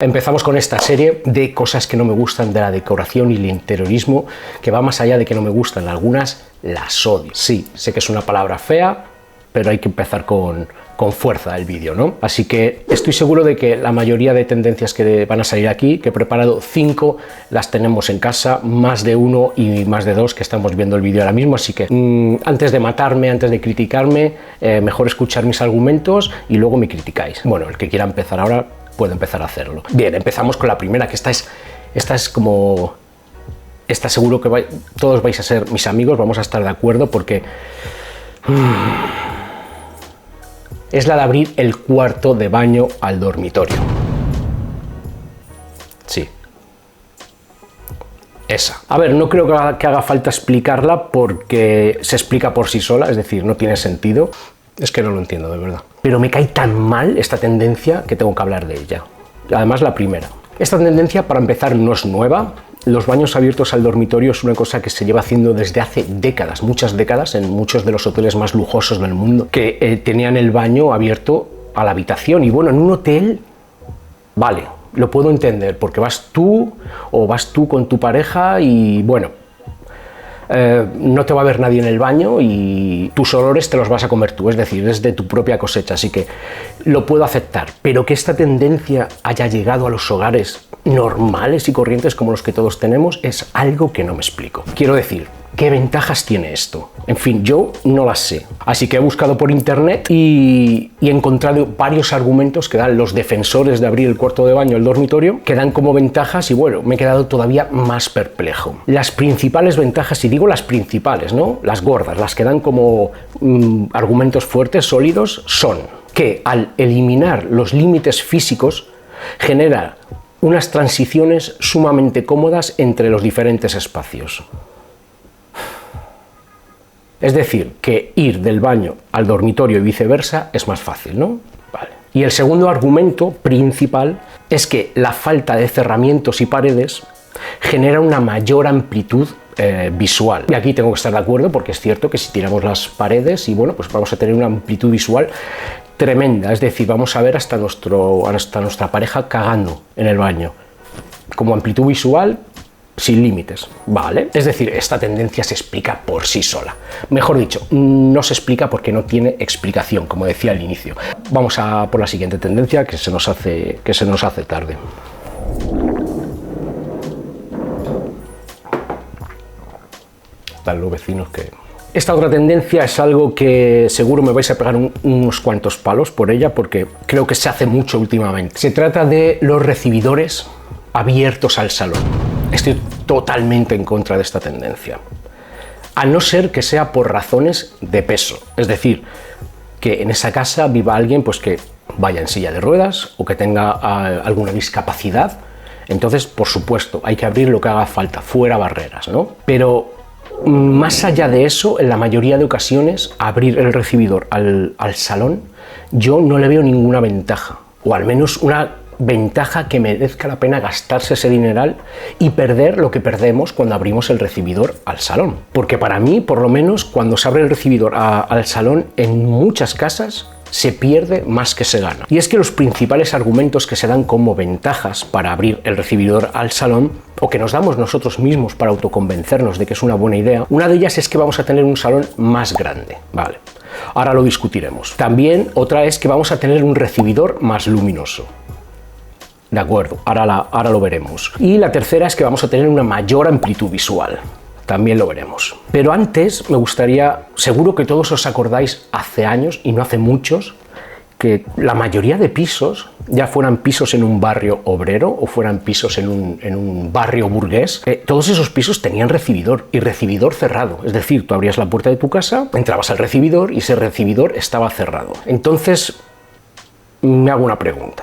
Empezamos con esta serie de cosas que no me gustan de la decoración y el interiorismo, que va más allá de que no me gustan, algunas las odio. Sí, sé que es una palabra fea, pero hay que empezar con fuerza el vídeo, ¿no? Así que estoy seguro de que la mayoría de tendencias que van a salir aquí, que he preparado 5, las tenemos en casa, más de 1 y más de 2 que estamos viendo el vídeo ahora mismo, así que antes de matarme, antes de criticarme, mejor escuchar mis argumentos y luego me criticáis. Bueno, el que quiera empezar ahora puede empezar a hacerlo. Bien, empezamos con la primera, que esta es como... Esta seguro que todos vais a ser mis amigos, vamos a estar de acuerdo porque... es la de abrir el cuarto de baño al dormitorio. Sí. Esa. A ver, no creo que haga falta explicarla porque se explica por sí sola, es decir, no tiene sentido. Es que no lo entiendo, de verdad. Pero me cae tan mal esta tendencia que tengo que hablar de ella. Además, la primera. Esta tendencia, para empezar, no es nueva. Los baños abiertos al dormitorio es una cosa que se lleva haciendo desde hace décadas, muchas décadas, en muchos de los hoteles más lujosos del mundo, que tenían el baño abierto a la habitación. Y bueno, en un hotel, vale, lo puedo entender, porque vas tú con tu pareja y bueno, no te va a ver nadie en el baño y tus olores te los vas a comer tú, es decir, es de tu propia cosecha, así que lo puedo aceptar. Pero que esta tendencia haya llegado a los hogares normales y corrientes como los que todos tenemos es algo que no me explico. Quiero decir, ¿qué ventajas tiene esto? En fin, yo no las sé. Así que he buscado por internet y he encontrado varios argumentos que dan los defensores de abrir el cuarto de baño al dormitorio, que dan como ventajas y bueno, me he quedado todavía más perplejo. Las principales ventajas, y digo las principales, ¿no? Las gordas, las que dan como argumentos fuertes, sólidos, son que al eliminar los límites físicos genera unas transiciones sumamente cómodas entre los diferentes espacios. Es decir, que ir del baño al dormitorio y viceversa es más fácil, ¿no? Vale. Y el segundo argumento principal es que la falta de cerramientos y paredes genera una mayor amplitud visual. Y aquí tengo que estar de acuerdo porque es cierto que si tiramos las paredes y bueno, pues vamos a tener una amplitud visual tremenda, es decir, vamos a ver hasta nuestra pareja cagando en el baño. Como amplitud visual, sin límites, ¿vale? Es decir, esta tendencia se explica por sí sola. Mejor dicho, no se explica porque no tiene explicación, como decía al inicio. Vamos a por la siguiente tendencia que se nos hace tarde. Están los vecinos que... Esta otra tendencia es algo que seguro me vais a pegar unos cuantos palos por ella porque creo que se hace mucho últimamente. Se trata de los recibidores abiertos al salón. Estoy totalmente en contra de esta tendencia, a no ser que sea por razones de peso, es decir, que en esa casa viva alguien pues que vaya en silla de ruedas o que tenga alguna discapacidad. Entonces, por supuesto, hay que abrir lo que haga falta, fuera barreras, ¿no? Pero más allá de eso, en la mayoría de ocasiones, abrir el recibidor al salón, yo no le veo ninguna ventaja, o al menos una ventaja que merezca la pena gastarse ese dineral y perder lo que perdemos cuando abrimos el recibidor al salón. Porque para mí, por lo menos, cuando se abre el recibidor al salón, en muchas casas se pierde más que se gana. Y es que los principales argumentos que se dan como ventajas para abrir el recibidor al salón, o que nos damos nosotros mismos para autoconvencernos de que es una buena idea, una de ellas es que vamos a tener un salón más grande, ¿vale? Ahora lo discutiremos. También otra es que vamos a tener un recibidor más luminoso. De acuerdo, ahora lo veremos. Y la tercera es que vamos a tener una mayor amplitud visual. También lo veremos. Pero antes me gustaría, seguro que todos os acordáis hace años, y no hace muchos, que la mayoría de pisos, ya fueran pisos en un barrio obrero o fueran pisos en un barrio burgués, todos esos pisos tenían recibidor y recibidor cerrado. Es decir, tú abrías la puerta de tu casa, entrabas al recibidor y ese recibidor estaba cerrado. Entonces, me hago una pregunta.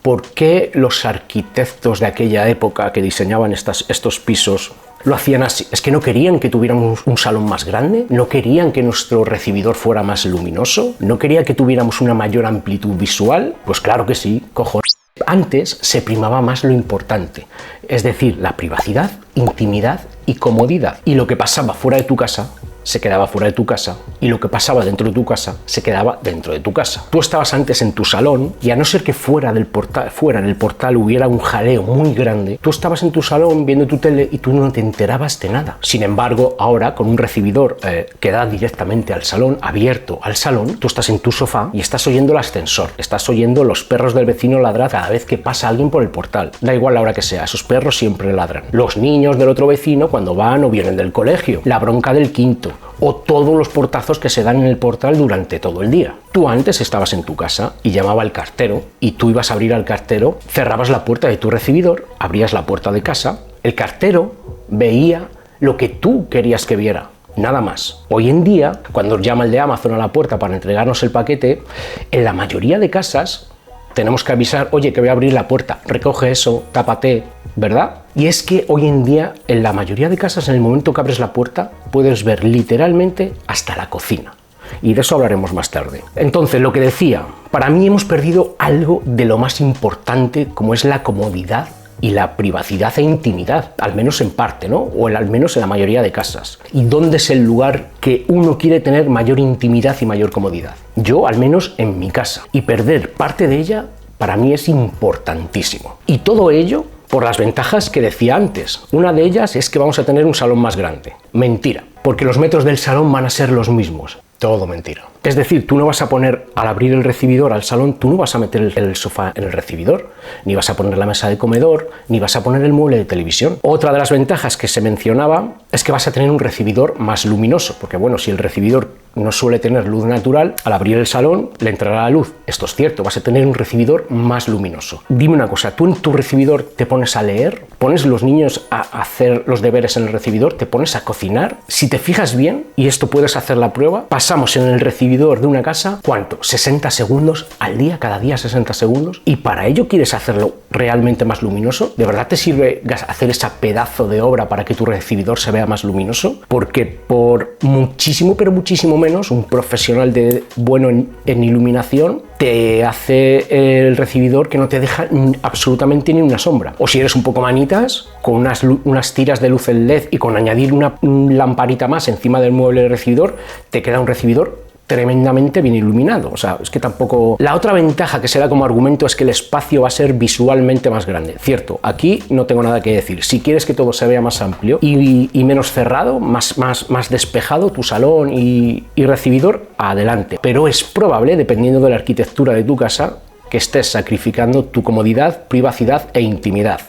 ¿Por qué los arquitectos de aquella época que diseñaban estos pisos lo hacían así? ¿Es que no querían que tuviéramos un salón más grande? ¿No querían que nuestro recibidor fuera más luminoso? ¿No querían que tuviéramos una mayor amplitud visual? Pues claro que sí, cojones. Antes se primaba más lo importante, es decir, la privacidad, intimidad y comodidad. Y lo que pasaba fuera de tu casa se quedaba fuera de tu casa y lo que pasaba dentro de tu casa se quedaba dentro de tu casa. Tú estabas antes en tu salón y a no ser que fuera en el portal hubiera un jaleo muy grande, tú estabas en tu salón viendo tu tele y tú no te enterabas de nada. Sin embargo, ahora con un recibidor que da directamente al salón, abierto al salón, tú estás en tu sofá y estás oyendo el ascensor, estás oyendo los perros del vecino ladrar cada vez que pasa alguien por el portal. Da igual la hora que sea, esos perros siempre ladran. Los niños del otro vecino cuando van o vienen del colegio, la bronca del quinto o todos los portazos que se dan en el portal durante todo el día. Tú antes estabas en tu casa y llamaba al cartero y tú ibas a abrir al cartero, cerrabas la puerta de tu recibidor, abrías la puerta de casa, el cartero veía lo que tú querías que viera. Nada más. Hoy en día, cuando llama el de Amazon a la puerta para entregarnos el paquete, en la mayoría de casas tenemos que avisar, oye, que voy a abrir la puerta, recoge eso, tápate, ¿verdad? Y es que hoy en día, en la mayoría de casas, en el momento que abres la puerta, puedes ver literalmente hasta la cocina. Y de eso hablaremos más tarde. Entonces, lo que decía, para mí hemos perdido algo de lo más importante, como es la comodidad y la privacidad e intimidad, al menos en parte, ¿no? O al menos en la mayoría de casas. ¿Y dónde es el lugar que uno quiere tener mayor intimidad y mayor comodidad? Yo, al menos en mi casa. Y perder parte de ella, para mí es importantísimo. Y todo ello por las ventajas que decía antes. Una de ellas es que vamos a tener un salón más grande. Mentira, porque los metros del salón van a ser los mismos. Todo mentira. Es decir, tú no vas a poner, al abrir el recibidor al salón, tú no vas a meter el sofá en el recibidor, ni vas a poner la mesa de comedor, ni vas a poner el mueble de televisión. Otra de las ventajas que se mencionaba es que vas a tener un recibidor más luminoso, porque bueno, si el recibidor no suele tener luz natural, al abrir el salón le entrará la luz. Esto es cierto, vas a tener un recibidor más luminoso. Dime una cosa, ¿tú en tu recibidor te pones a leer? ¿Pones los niños a hacer los deberes en el recibidor? ¿Te pones a cocinar? Si te fijas bien, y esto puedes hacer la prueba, pasamos en el recibidor de una casa, ¿cuánto? 60 segundos al día, cada día 60 segundos. ¿Y para ello quieres hacerlo realmente más luminoso? ¿De verdad te sirve hacer esa pedazo de obra para que tu recibidor se vea más luminoso? Porque por muchísimo, pero muchísimo menos, un profesional bueno en iluminación te hace el recibidor que no te deja absolutamente ni una sombra. O si eres un poco manitas, con unas tiras de luz en LED y con añadir una lamparita más encima del mueble del recibidor, te queda un recibidor tremendamente bien iluminado. O sea, es que tampoco... La otra ventaja que se da como argumento es que el espacio va a ser visualmente más grande. Cierto, aquí no tengo nada que decir. Si quieres que todo se vea más amplio y menos cerrado, más despejado, tu salón y recibidor, adelante. Pero es probable, dependiendo de la arquitectura de tu casa, que estés sacrificando tu comodidad, privacidad e intimidad.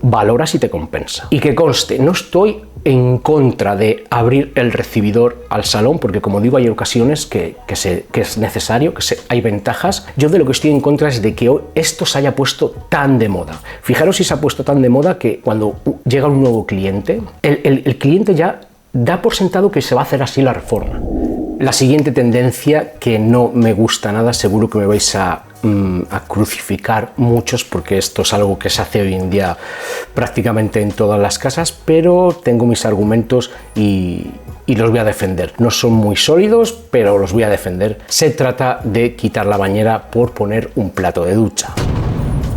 Valora si te compensa. Y que conste, no estoy en contra de abrir el recibidor al salón, porque como digo, hay ocasiones que es necesario, hay ventajas. Yo de lo que estoy en contra es de que esto se haya puesto tan de moda. Fijaros si se ha puesto tan de moda que cuando llega un nuevo cliente, el cliente ya da por sentado que se va a hacer así la reforma. La siguiente tendencia que no me gusta nada, seguro que me vais a crucificar muchos, porque esto es algo que se hace hoy en día prácticamente en todas las casas, pero tengo mis argumentos y los voy a defender. No son muy sólidos, pero los voy a defender. Se trata de quitar la bañera por poner un plato de ducha.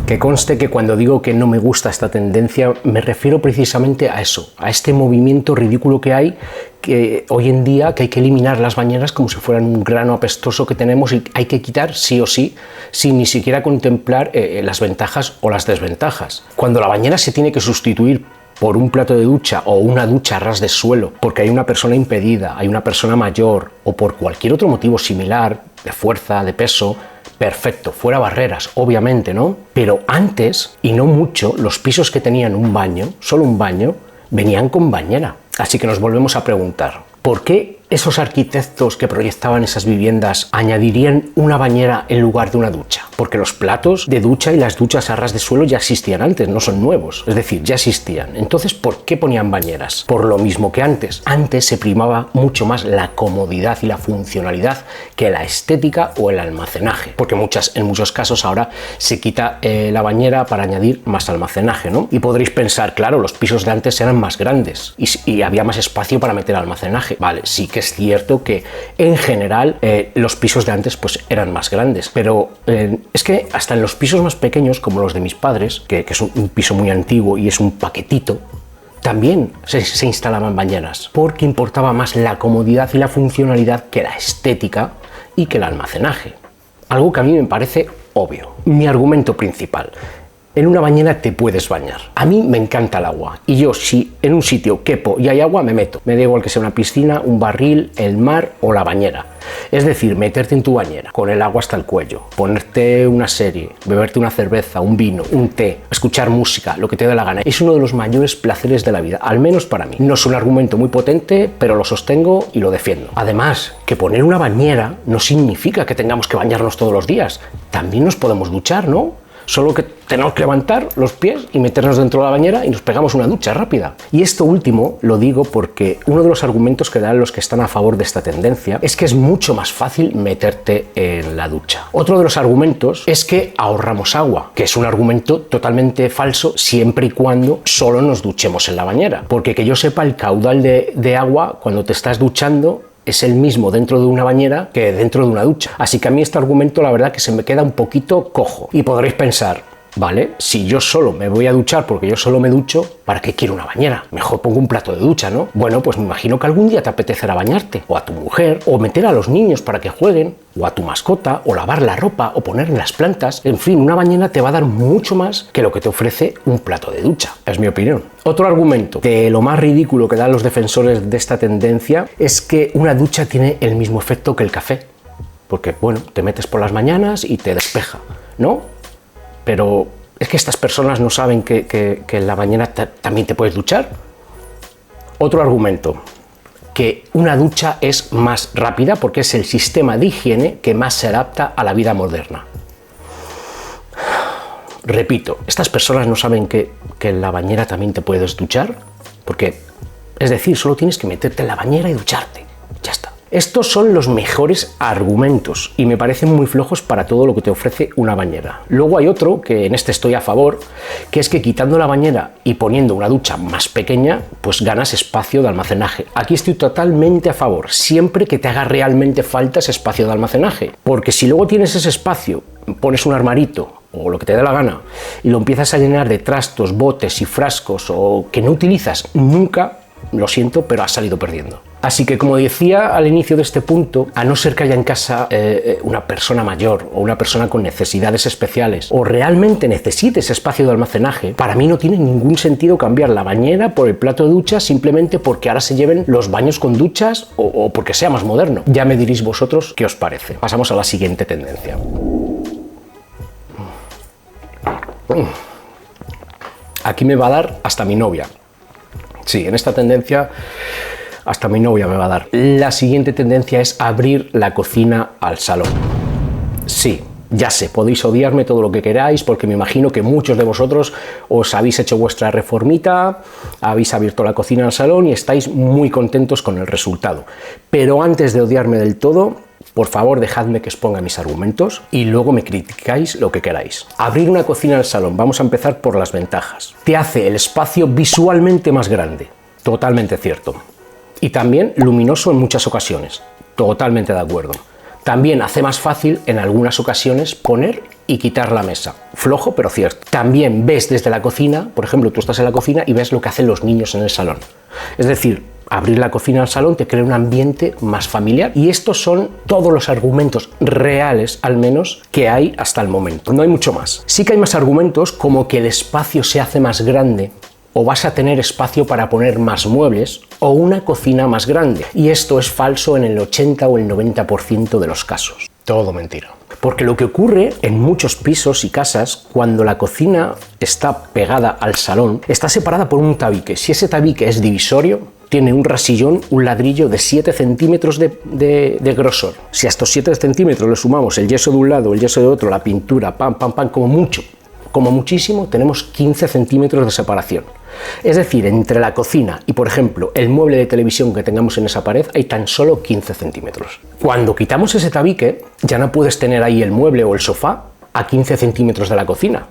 Que conste que cuando digo que no me gusta esta tendencia, me refiero precisamente a eso, a este movimiento ridículo que hay que hoy en día, que hay que eliminar las bañeras como si fueran un grano apestoso que tenemos y hay que quitar sí o sí, sin ni siquiera contemplar las ventajas o las desventajas. Cuando la bañera se tiene que sustituir por un plato de ducha o una ducha a ras de suelo, porque hay una persona impedida, hay una persona mayor o por cualquier otro motivo similar, de fuerza, de peso, perfecto, fuera barreras, obviamente, ¿no? Pero antes, y no mucho, los pisos que tenían un baño, solo un baño, venían con bañera. Así que nos volvemos a preguntar, ¿por qué esos arquitectos que proyectaban esas viviendas añadirían una bañera en lugar de una ducha? Porque los platos de ducha y las duchas a ras de suelo ya existían antes, no son nuevos, es decir, ya existían. Entonces, ¿por qué ponían bañeras? Por lo mismo que antes. Antes se primaba mucho más la comodidad y la funcionalidad que la estética o el almacenaje, porque en muchos casos ahora se quita la bañera para añadir más almacenaje, ¿no? Y podréis pensar, claro, los pisos de antes eran más grandes y había más espacio para meter almacenaje. Vale, sí que es cierto que en general los pisos de antes pues eran más grandes, pero es que hasta en los pisos más pequeños, como los de mis padres, que es un piso muy antiguo y es un paquetito, también se instalaban bañeras, porque importaba más la comodidad y la funcionalidad que la estética y que el almacenaje. Algo que a mí me parece obvio. Mi argumento principal: en una bañera te puedes bañar. A mí me encanta el agua y yo, si en un sitio quepo y hay agua, me meto. Me da igual que sea una piscina, un barril, el mar o la bañera. Es decir, meterte en tu bañera con el agua hasta el cuello, ponerte una serie, beberte una cerveza, un vino, un té, escuchar música, lo que te dé la gana. Es uno de los mayores placeres de la vida, al menos para mí. No es un argumento muy potente, pero lo sostengo y lo defiendo. Además, que poner una bañera no significa que tengamos que bañarnos todos los días. También nos podemos duchar, ¿no? Solo que tenemos que levantar los pies y meternos dentro de la bañera y nos pegamos una ducha rápida. Y esto último lo digo porque uno de los argumentos que dan los que están a favor de esta tendencia es que es mucho más fácil meterte en la ducha. Otro de los argumentos es que ahorramos agua, que es un argumento totalmente falso siempre y cuando solo nos duchemos en la bañera. Porque que yo sepa, el caudal de agua cuando te estás duchando es el mismo dentro de una bañera que dentro de una ducha. Así que a mí este argumento, la verdad, que se me queda un poquito cojo. Y podréis pensar, vale, si yo solo me voy a duchar porque yo solo me ducho, ¿para qué quiero una bañera? Mejor pongo un plato de ducha, ¿no? Bueno, pues me imagino que algún día te apetecerá bañarte, o a tu mujer, o meter a los niños para que jueguen, o a tu mascota, o lavar la ropa, o poner las plantas. En fin, una bañera te va a dar mucho más que lo que te ofrece un plato de ducha. Es mi opinión. Otro argumento de lo más ridículo que dan los defensores de esta tendencia es que una ducha tiene el mismo efecto que el café. Porque, bueno, te metes por las mañanas y te despeja, ¿no? Pero es que estas personas no saben que en la bañera también te puedes duchar. Otro argumento, que una ducha es más rápida porque es el sistema de higiene que más se adapta a la vida moderna. Repito, estas personas no saben que en la bañera también te puedes duchar, porque, es decir, solo tienes que meterte en la bañera y ducharte. Ya está. Estos son los mejores argumentos y me parecen muy flojos para todo lo que te ofrece una bañera. Luego hay otro, que en este estoy a favor, que es que quitando la bañera y poniendo una ducha más pequeña, pues ganas espacio de almacenaje. Aquí estoy totalmente a favor, siempre que te haga realmente falta ese espacio de almacenaje. Porque si luego tienes ese espacio, pones un armarito o lo que te dé la gana y lo empiezas a llenar de trastos, botes y frascos o que no utilizas nunca, lo siento, pero has salido perdiendo. Así que, como decía al inicio de este punto, a no ser que haya en casa una persona mayor o una persona con necesidades especiales o realmente necesites espacio de almacenaje, para mí no tiene ningún sentido cambiar la bañera por el plato de ducha simplemente porque ahora se lleven los baños con duchas o porque sea más moderno. Ya me diréis vosotros qué os parece. Pasamos a la siguiente tendencia. Aquí me va a dar hasta mi novia. Sí, en esta tendencia hasta mi novia me va a dar. La siguiente tendencia es abrir la cocina al salón. Sí, ya sé, podéis odiarme todo lo que queráis porque me imagino que muchos de vosotros os habéis hecho vuestra reformita, habéis abierto la cocina al salón y estáis muy contentos con el resultado. Pero antes de odiarme del todo, por favor, dejadme que exponga mis argumentos y luego me criticáis lo que queráis. Abrir una cocina al salón, vamos a empezar por las ventajas. Te hace el espacio visualmente más grande, totalmente cierto. Y también luminoso en muchas ocasiones, totalmente de acuerdo. También hace más fácil en algunas ocasiones poner y quitar la mesa. Flojo, pero cierto. También ves desde la cocina, por ejemplo, tú estás en la cocina y ves lo que hacen los niños en el salón. Es decir, abrir la cocina al salón te crea un ambiente más familiar y estos son todos los argumentos reales, al menos, que hay hasta el momento. No hay mucho más. Sí que hay más argumentos como que el espacio se hace más grande o vas a tener espacio para poner más muebles o una cocina más grande. Y esto es falso en el 80 o el 90% de los casos. Todo mentira. Porque lo que ocurre en muchos pisos y casas, cuando la cocina está pegada al salón, está separada por un tabique. Si ese tabique es divisorio, tiene un rasillón, un ladrillo de 7 centímetros de grosor. Si a estos 7 centímetros le sumamos el yeso de un lado, el yeso de otro, la pintura, pam, como muchísimo, tenemos 15 centímetros de separación. Es decir, entre la cocina y, por ejemplo, el mueble de televisión que tengamos en esa pared, hay tan solo 15 centímetros. Cuando quitamos ese tabique, ya no puedes tener ahí el mueble o el sofá a 15 centímetros de la cocina.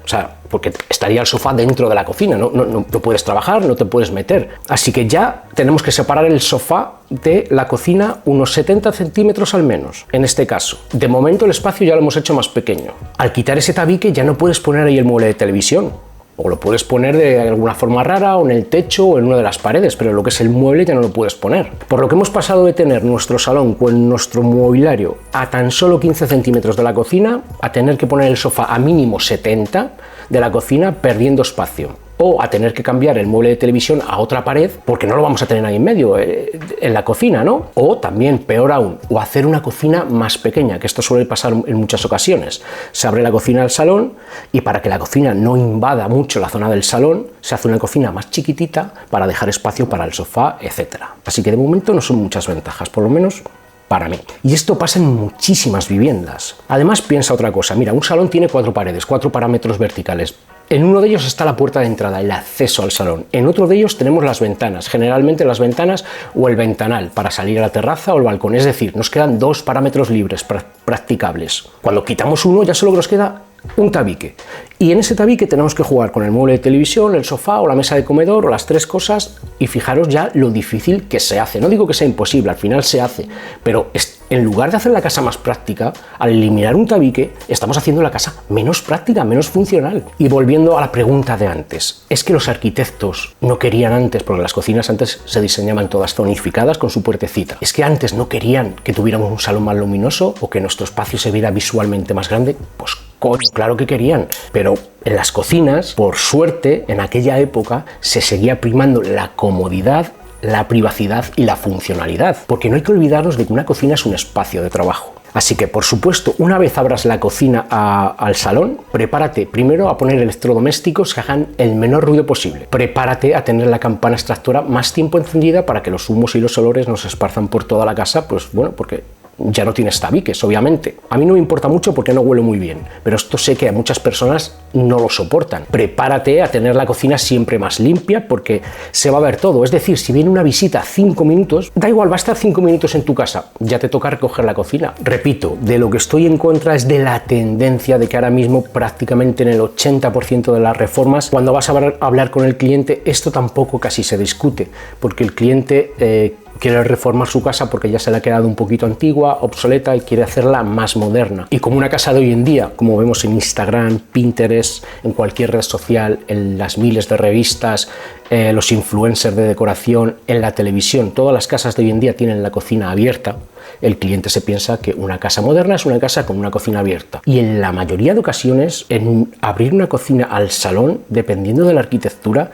O sea, porque estaría el sofá dentro de la cocina, no puedes trabajar, no te puedes meter. Así que ya tenemos que separar el sofá de la cocina unos 70 centímetros al menos, en este caso. De momento el espacio ya lo hemos hecho más pequeño. Al quitar ese tabique ya no puedes poner ahí el mueble de televisión, O lo puedes poner de alguna forma rara o en el techo o en una de las paredes, pero lo que es el mueble ya no lo puedes poner. Por lo que hemos pasado de tener nuestro salón con nuestro mobiliario a tan solo 15 centímetros de la cocina, a tener que poner el sofá a mínimo 70 de la cocina, perdiendo espacio. O a tener que cambiar el mueble de televisión a otra pared porque no lo vamos a tener ahí en medio, en la cocina, ¿no? O también, peor aún, o hacer una cocina más pequeña, que esto suele pasar en muchas ocasiones. Se abre la cocina al salón y para que la cocina no invada mucho la zona del salón, se hace una cocina más chiquitita para dejar espacio para el sofá, etc. Así que de momento no son muchas ventajas, por lo menos para mí. Y esto pasa en muchísimas viviendas. Además, piensa otra cosa. Mira, un salón tiene 4 paredes, 4 parámetros verticales. En uno de ellos está la puerta de entrada, el acceso al salón. En otro de ellos tenemos las ventanas, generalmente las ventanas o el ventanal para salir a la terraza o el balcón. Es decir, nos quedan 2 parámetros libres practicables. Cuando quitamos uno ya solo nos queda un tabique. Y en ese tabique tenemos que jugar con el mueble de televisión, el sofá o la mesa de comedor o las 3 cosas y fijaros ya lo difícil que se hace. No digo que sea imposible, al final se hace, pero en lugar de hacer la casa más práctica, al eliminar un tabique, estamos haciendo la casa menos práctica, menos funcional. Y volviendo a la pregunta de antes, es que los arquitectos no querían antes, porque las cocinas antes se diseñaban todas zonificadas con su puertecita. Es que antes no querían que tuviéramos un salón más luminoso o que nuestro espacio se viera visualmente más grande. Pues coño, claro que querían, pero en las cocinas, por suerte, en aquella época se seguía primando la comodidad, la privacidad y la funcionalidad, porque no hay que olvidarnos de que una cocina es un espacio de trabajo. Así que, por supuesto, una vez abras la cocina al salón, prepárate primero a poner electrodomésticos que hagan el menor ruido posible. Prepárate a tener la campana extractora más tiempo encendida para que los humos y los olores no se esparzan por toda la casa, pues bueno, porque ya no tienes tabiques, obviamente. A mí no me importa mucho porque no huele muy bien, pero esto sé que a muchas personas no lo soportan. Prepárate a tener la cocina siempre más limpia porque se va a ver todo. Es decir, si viene una visita 5 minutos, da igual, va a estar 5 minutos en tu casa, ya te toca recoger la cocina. Repito, de lo que estoy en contra es de la tendencia de que ahora mismo prácticamente en el 80% de las reformas, cuando vas a hablar con el cliente, esto tampoco casi se discute, porque el cliente quiere reformar su casa porque ya se le ha quedado un poquito antigua, obsoleta y quiere hacerla más moderna. Y como una casa de hoy en día, como vemos en Instagram, Pinterest, en cualquier red social, en las miles de revistas, los influencers de decoración, en la televisión, todas las casas de hoy en día tienen la cocina abierta, el cliente se piensa que una casa moderna es una casa con una cocina abierta. Y en la mayoría de ocasiones, en abrir una cocina al salón, dependiendo de la arquitectura,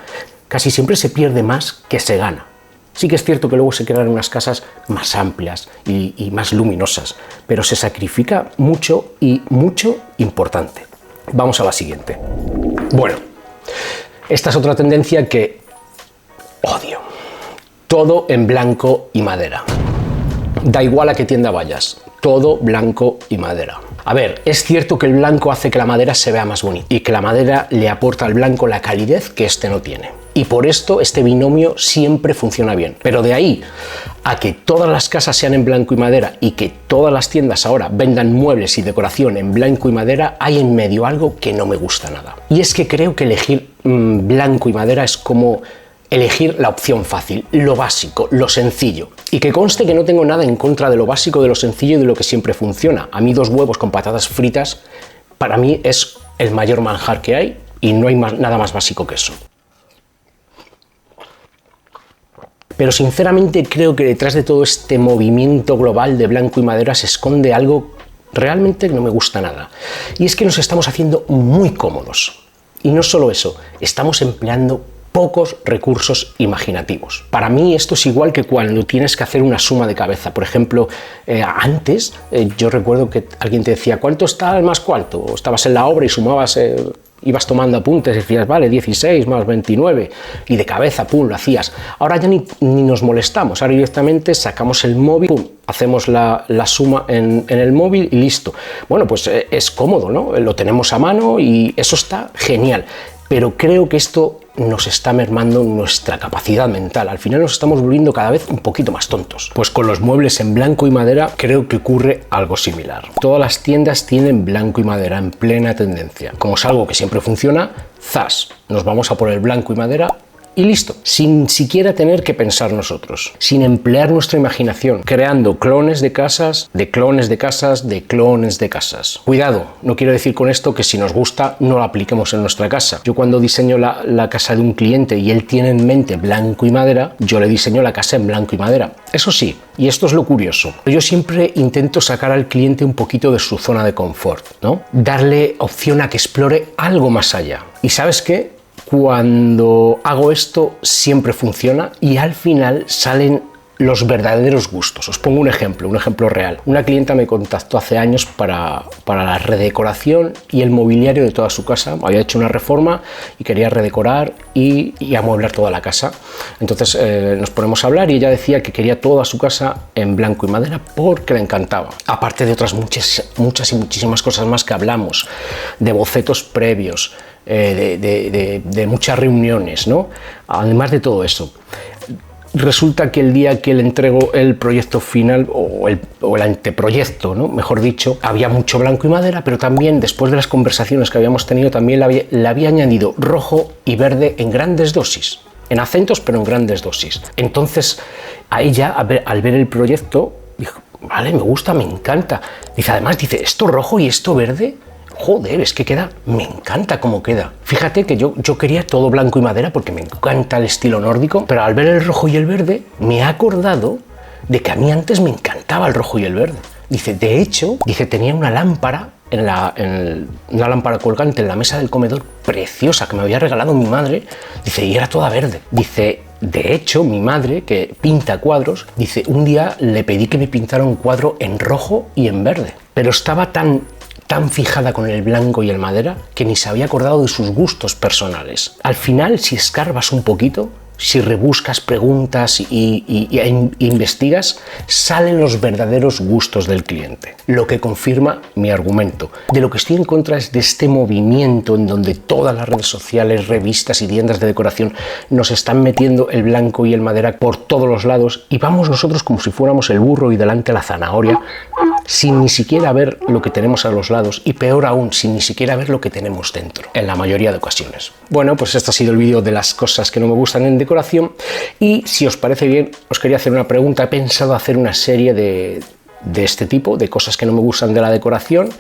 casi siempre se pierde más que se gana. Sí que es cierto que luego se crean unas casas más amplias y más luminosas, pero se sacrifica mucho y mucho importante. Vamos a la siguiente. Bueno, esta es otra tendencia que odio. Todo en blanco y madera. Da igual a qué tienda vayas, todo blanco y madera. A ver, es cierto que el blanco hace que la madera se vea más bonita y que la madera le aporta al blanco la calidez que este no tiene. Y por esto este binomio siempre funciona bien. Pero de ahí a que todas las casas sean en blanco y madera y que todas las tiendas ahora vendan muebles y decoración en blanco y madera, hay en medio algo que no me gusta nada. Y es que creo que elegir blanco y madera es como elegir la opción fácil, lo básico, lo sencillo. Y que conste que no tengo nada en contra de lo básico, de lo sencillo y de lo que siempre funciona. A mí 2 huevos con patatas fritas, para mí es el mayor manjar que hay y no hay nada más básico que eso. Pero sinceramente creo que detrás de todo este movimiento global de blanco y madera se esconde algo realmente que no me gusta nada. Y es que nos estamos haciendo muy cómodos. Y no solo eso, estamos empleando pocos recursos imaginativos. Para mí esto es igual que cuando tienes que hacer una suma de cabeza. Por ejemplo, antes yo recuerdo que alguien te decía ¿cuánto está el más cuánto? O estabas en la obra y sumabas, ibas tomando apuntes y decías vale, 16 más 29 y de cabeza, pum, lo hacías. Ahora ya ni nos molestamos, ahora directamente sacamos el móvil, pum, hacemos la suma en el móvil y listo. Bueno, pues es cómodo, ¿no? Lo tenemos a mano y eso está genial. Pero creo que esto nos está mermando nuestra capacidad mental. Al final nos estamos volviendo cada vez un poquito más tontos. Pues con los muebles en blanco y madera creo que ocurre algo similar. Todas las tiendas tienen blanco y madera en plena tendencia. Como es algo que siempre funciona, ¡zas! Nos vamos a por el blanco y madera y listo, sin siquiera tener que pensar nosotros, sin emplear nuestra imaginación, creando clones de casas, de clones de casas, de clones de casas. Cuidado, no quiero decir con esto que si nos gusta no lo apliquemos en nuestra casa. Yo cuando diseño la casa de un cliente y él tiene en mente blanco y madera, yo le diseño la casa en blanco y madera. Eso sí, y esto es lo curioso, yo siempre intento sacar al cliente un poquito de su zona de confort, ¿no? Darle opción a que explore algo más allá. ¿Y sabes qué? Cuando hago esto siempre funciona y al final salen los verdaderos gustos. Os pongo un ejemplo real. Una clienta me contactó hace años para la redecoración y el mobiliario de toda su casa. Había hecho una reforma y quería redecorar y amueblar toda la casa. Entonces nos ponemos a hablar y ella decía que quería toda su casa en blanco y madera porque le encantaba. Aparte de otras muchas y muchísimas cosas más que hablamos, de bocetos previos, de muchas reuniones, ¿no? Además de todo eso. Resulta que el día que le entrego el proyecto final o el anteproyecto, ¿no? Mejor dicho, había mucho blanco y madera, pero también después de las conversaciones que habíamos tenido también le había añadido rojo y verde en grandes dosis, en acentos pero en grandes dosis. Entonces a ella al ver el proyecto dijo, vale, me gusta, me encanta. Dice, además dice, esto rojo y esto verde, joder, es que queda, me encanta cómo queda. Fíjate que yo quería todo blanco y madera porque me encanta el estilo nórdico, pero al ver el rojo y el verde me he acordado de que a mí antes me encantaba el rojo y el verde. Dice, de hecho, dice, tenía una lámpara, una lámpara colgante en la mesa del comedor preciosa que me había regalado mi madre, dice, y era toda verde. Dice, de hecho, mi madre, que pinta cuadros, dice, un día le pedí que me pintara un cuadro en rojo y en verde, pero estaba tan fijada con el blanco y el madera que ni se había acordado de sus gustos personales. Al final, si escarbas un poquito, si rebuscas, preguntas e investigas, salen los verdaderos gustos del cliente, lo que confirma mi argumento. De lo que estoy en contra es de este movimiento en donde todas las redes sociales, revistas y tiendas de decoración nos están metiendo el blanco y el madera por todos los lados y vamos nosotros como si fuéramos el burro y delante la zanahoria, sin ni siquiera ver lo que tenemos a los lados y peor aún, sin ni siquiera ver lo que tenemos dentro, en la mayoría de ocasiones. Bueno, pues este ha sido el vídeo de las cosas que no me gustan en decoración y si os parece bien, os quería hacer una pregunta. He pensado hacer una serie de este tipo, de cosas que no me gustan de la decoración,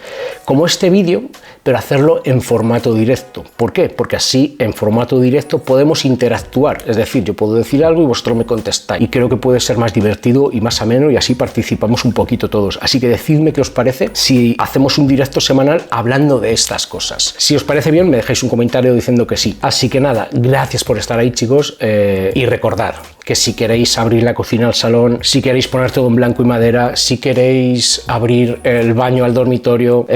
como este vídeo, pero hacerlo en formato directo. ¿Por qué? Porque así, en formato directo, podemos interactuar. Es decir, yo puedo decir algo y vosotros me contestáis. Y creo que puede ser más divertido y más ameno y así participamos un poquito todos. Así que decidme qué os parece si hacemos un directo semanal hablando de estas cosas. Si os parece bien, me dejáis un comentario diciendo que sí. Así que nada, gracias por estar ahí, chicos, y recordad que si queréis abrir la cocina al salón, si queréis poner todo en blanco y madera, si queréis abrir el baño al dormitorio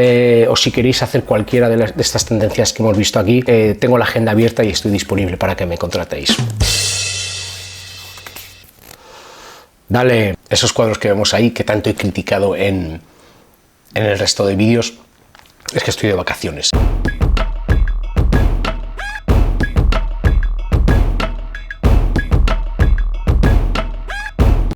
o si queréis hacer cualquiera de estas tendencias que hemos visto aquí, tengo la agenda abierta y estoy disponible para que me contratéis. Dale, esos cuadros que vemos ahí, que tanto he criticado en el resto de vídeos, es que estoy de vacaciones.